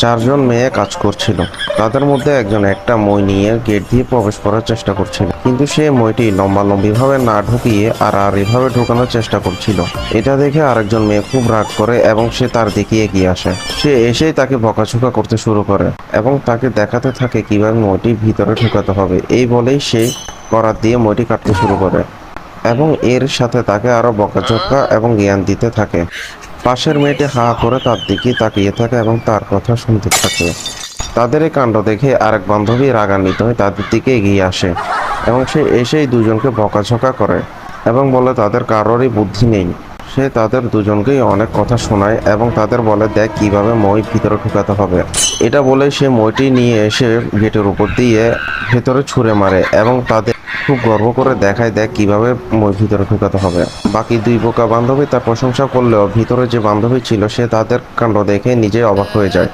চারজন মেয়ে কাজ করছিল। তাদের মধ্যে একজন একটা মই নিয়ে গেট দিয়ে প্রবেশ করার চেষ্টা করছিল, কিন্তু সে মইটি লম্বালম্বিভাবে না ঢুকিয়ে আড়াআড়িভাবে ঢোকানোর চেষ্টা করছিল। এটা দেখে আরেকজন মেয়ে খুব রাগ করে এবং সে তার দিকে এগিয়ে আসে। সে এসেই তাকে বকাঝকা করতে শুরু করে এবং তাকে দেখাতে থাকে কিভাবে মইটি ভিতরে ঢুকাতে হবে। এই বলেই সে করাত দিয়ে মইটি কাটতে শুরু করে এবং এর সাথে তাকে আরো বকাঝকা এবং জ্ঞান দিতে থাকে। পাশের মেয়েটি হা করে তার দিকে তাকিয়ে থাকে এবং তার কথা শুনতে থাকে। তাদের এই কাণ্ড দেখে আরেক বান্ধবী রাগান্বিত হয়ে তাদের দিকে এগিয়ে আসে এবং সে এসেই দুজনকে বকাঝকা করে এবং বলে তাদের কারোরই বুদ্ধি নেই। সে তাদের দুজনকেই অনেক কথা শোনায় এবং তাদের বলে দেখ কিভাবে মই ভিতরে ঢুকাতে হবে। এটা বলে সে মইটি নিয়ে এসে গেটের উপর দিয়ে ভেতরে ছুঁড়ে মারে এবং তাদের খুব গর্ব করে দেখায় দেখ কিভাবে মই ভিতরে ঢুকাতে হবে। বাকি দুই বোকা বান্ধবী তার প্রশংসা করলেও ভিতরে যে বান্ধবী ছিল সে তাদের কাণ্ড দেখে নিজে অবাক হয়ে যায়।